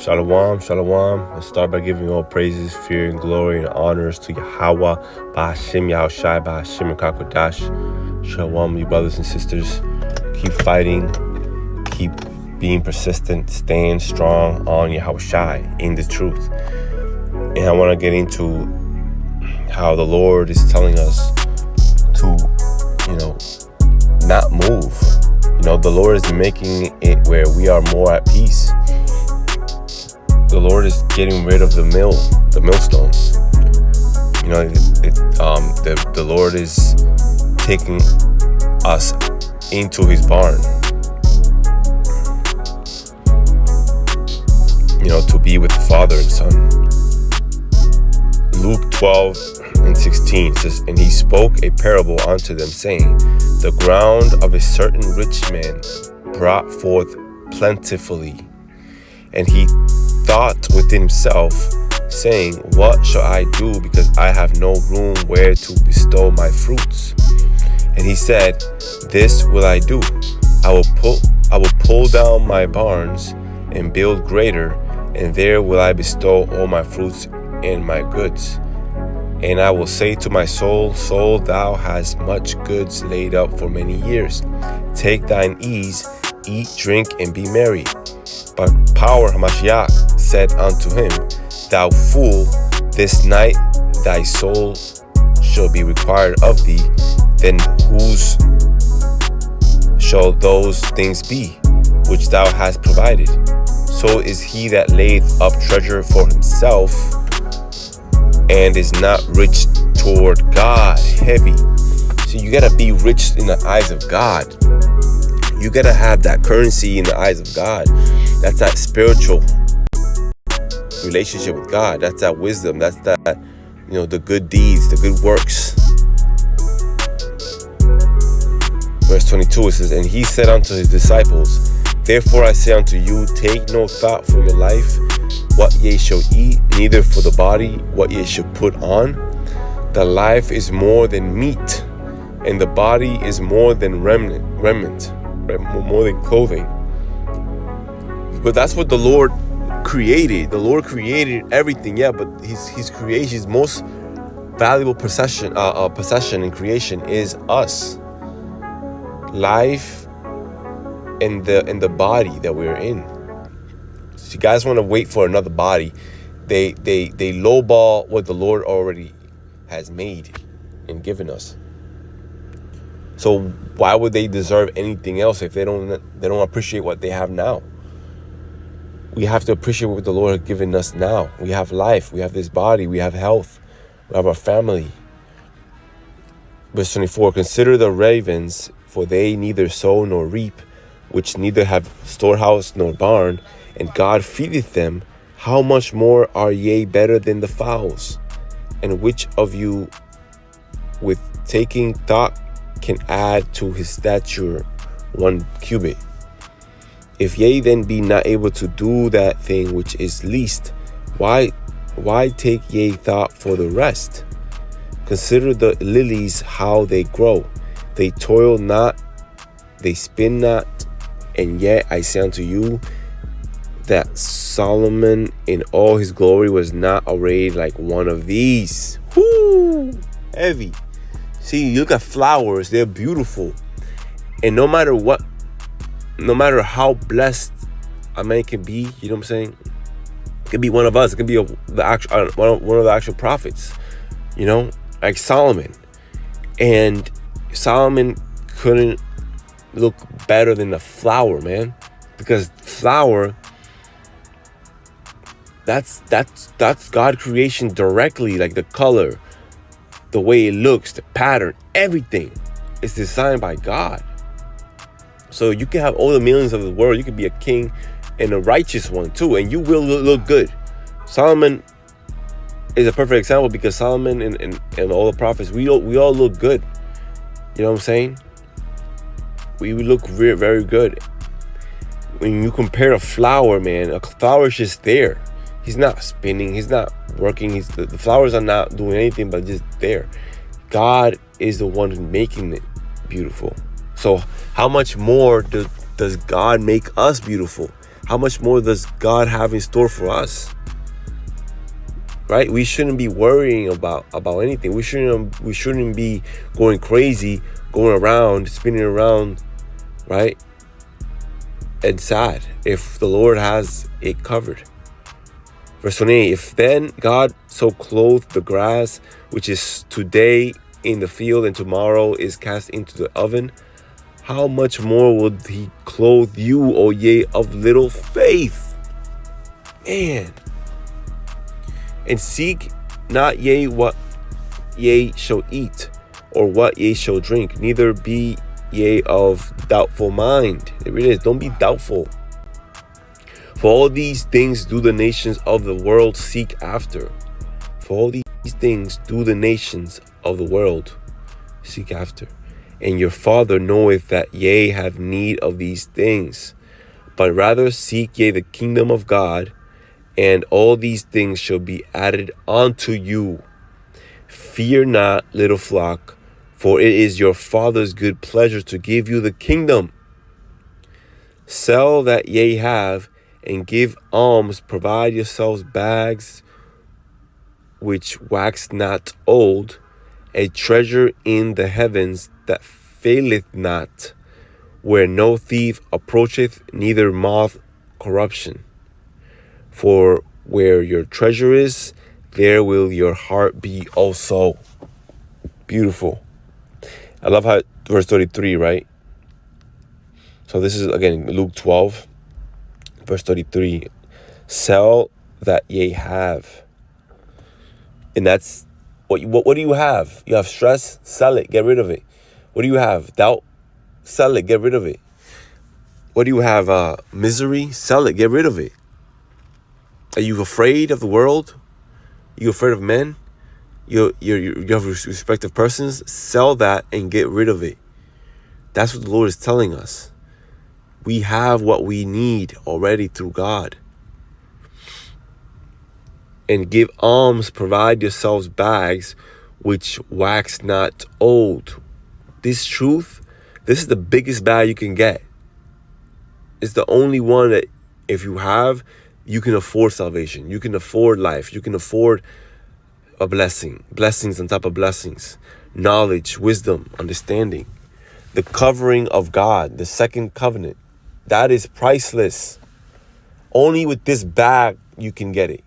Shalom, shalom. Let's start by giving all praises, fear, and glory, and honors to Yahweh, Ba'ashem Yahushai, Ba'ashem Kakodash. Shalom, you brothers and sisters. Keep fighting, keep being persistent, stand strong on Yahushai in the truth. And I want to get into how the Lord is telling us to, not move. The Lord is making it where we are more at peace. The Lord is getting rid of the millstones. The Lord is taking us into His barn. To be with the Father and Son. Luke 12:16 says, "And he spoke a parable unto them, saying, The ground of a certain rich man brought forth plentifully. And he thought within himself, saying, What shall I do, because I have no room where to bestow my fruits? And he said, This will I do. I will pull down my barns and build greater, and there will I bestow all my fruits and my goods. And I will say to my soul, Soul, thou hast much goods laid up for many years. Take thine ease, eat, drink, and be merry. But Power Hamashiach said unto him, Thou fool, this night thy soul shall be required of thee. Then whose shall those things be, which thou hast provided? So is he that layeth up treasure for himself, and is not rich toward God." Heavy. So you gotta be rich in the eyes of God. You gotta have that currency in the eyes of God. That's that spiritual relationship with God. That's that wisdom. That's that, the good deeds, the good works. Verse 22, it says, "And he said unto his disciples, Therefore I say unto you, take no thought for your life, what ye shall eat, neither for the body, what ye shall put on. The life is more than meat, and the body is more than raiment, more than clothing." But that's what the Lord created. The Lord created everything, but His creation, His most valuable possession in creation is us. Life and the body that we're in. So you guys want to wait for another body, they lowball what the Lord already has made and given us. So why would they deserve anything else if they don't appreciate what they have now? We have to appreciate what the Lord has given us now. We have life, we have this body, we have health, we have our family. Verse 24, "Consider the ravens, for they neither sow nor reap, which neither have storehouse nor barn, and God feedeth them. How much more are ye better than the fowls? And which of you, with taking thought, can add to his stature 1 cubit? If ye then be not able to do that thing which is least, why take ye thought for the rest? Consider the lilies, how they grow. They toil not, they spin not. And yet I say unto you, that Solomon in all his glory was not arrayed like one of these." Whoo! Heavy. See, you look at flowers, they're beautiful. And no matter how blessed a man can be, you know what I'm saying? It could be one of us. It could be one of the actual prophets, like Solomon. And Solomon couldn't look better than the flower, man, because flower, that's God creation directly. Like the color, the way it looks, the pattern, everything is designed by God. So you can have all the millions of the world, you could be a king and a righteous one too, and you will look good. Solomon is a perfect example, because Solomon and all the prophets, we all look good. You know what I'm saying? We look very good. When you compare a flower, man, a flower is just there. He's not spinning. He's not working. The flowers are not doing anything but just there. God is the one who's making it beautiful. So how much more does God make us beautiful? how much more does God have in store for us? Right? We shouldn't be worrying about anything. We shouldn't be going crazy, going around, spinning around, right? And sad if the Lord has it covered. Verse 28, if then God so clothed the grass, which is today in the field and tomorrow is cast into the oven, how much more would he clothe you, O ye of little faith? Man. And seek not ye what ye shall eat, or what ye shall drink, neither be ye of doubtful mind. There it is. Don't be doubtful. For all these things do the nations of the world seek after. For all these things do the nations of the world seek after. And your Father knoweth that ye have need of these things. But rather seek ye the kingdom of God, and all these things shall be added unto you. Fear not, little flock, for it is your Father's good pleasure to give you the kingdom. Sell that ye have, and give alms. Provide yourselves bags which wax not old, a treasure in the heavens that faileth not, where no thief approacheth, neither moth corruption. For where your treasure is, there will your heart be also. Beautiful. I love how verse 33, right? So this is, again, Luke 12, verse 33. Sell that ye have. And that's, what do you have? You have stress? Sell it. Get rid of it. What do you have? Doubt? Sell it. Get rid of it. What do you have? Misery? Sell it. Get rid of it. Are you afraid of the world? Are you afraid of men? You have respect of persons? Sell that and get rid of it. That's what the Lord is telling us. We have what we need already through God. And give alms, provide yourselves bags which wax not old. This truth, this is the biggest bag you can get. It's the only one that if you have, you can afford salvation. You can afford life. You can afford a blessing. Blessings on top of blessings. Knowledge, wisdom, understanding. The covering of God, the second covenant. That is priceless. Only with this bag you can get it.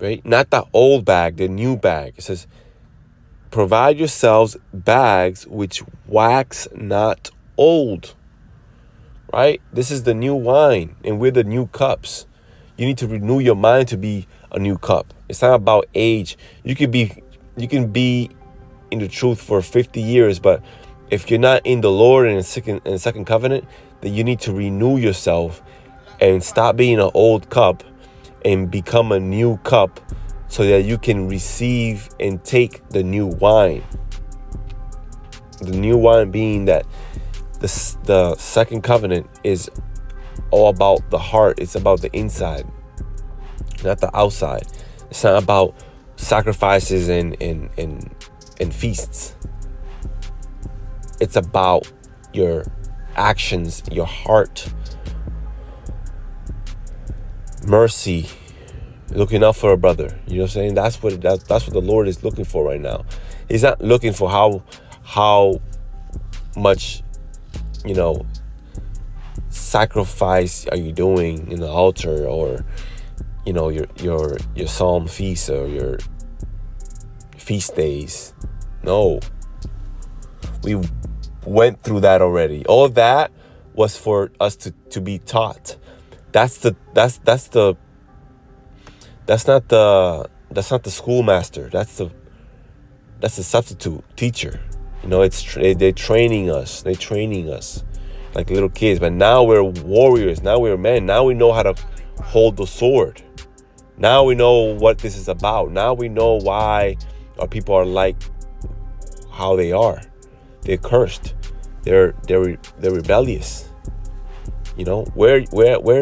Right? Not the old bag, the new bag. It says, provide yourselves bags which wax not old. Right? This is the new wine, and we're the new cups. You need to renew your mind to be a new cup. It's not about age. You can be in the truth for 50 years, but if you're not in the Lord and in the second covenant, then you need to renew yourself and stop being an old cup and become a new cup so that you can receive and take the new wine. The new wine being that the second covenant is all about the heart. It's about the inside, not the outside. It's not about sacrifices and feasts. It's about your actions, your heart, mercy, looking out for a brother. You know what I'm saying? That's what the Lord is looking for right now. He's not looking for how much, sacrifice are you doing in the altar, or your psalm feast or your feast days. No, we went through that already. All that was for us to be taught. That's not the schoolmaster. That's the substitute teacher. They're training us. They're training us like little kids. But now we're warriors. Now we're men. Now we know how to hold the sword. Now we know what this is about. Now we know why our people are like how they are. They're cursed. They're rebellious. We're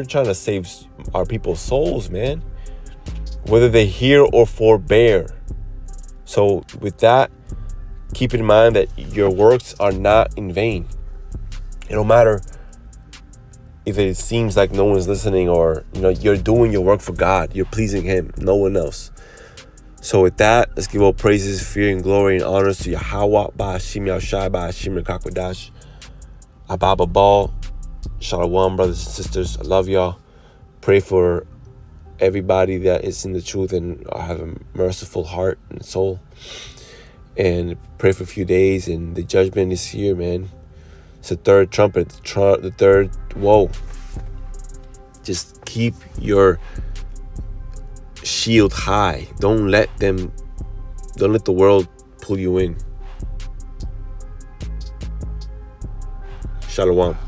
trying to save our people's souls, man. Whether they hear or forbear. So with that, keep in mind that your works are not in vain. It don't matter if it seems like no one's listening, or you're doing your work for God. You're pleasing Him, no one else. So with that, let's give all praises, fear, and glory, and honors to Yahweh, Ba'ashim Yahushai, Ba'ashim Rekakwadash, Ababa Ball. Shalom, brothers and sisters. I love y'all. Pray for everybody that is in the truth and have a merciful heart and soul. And pray for a few days, and the judgment is here, man. It's the third trumpet, the third woe. Just keep your shield high. Don't let the world pull you in. Shalom.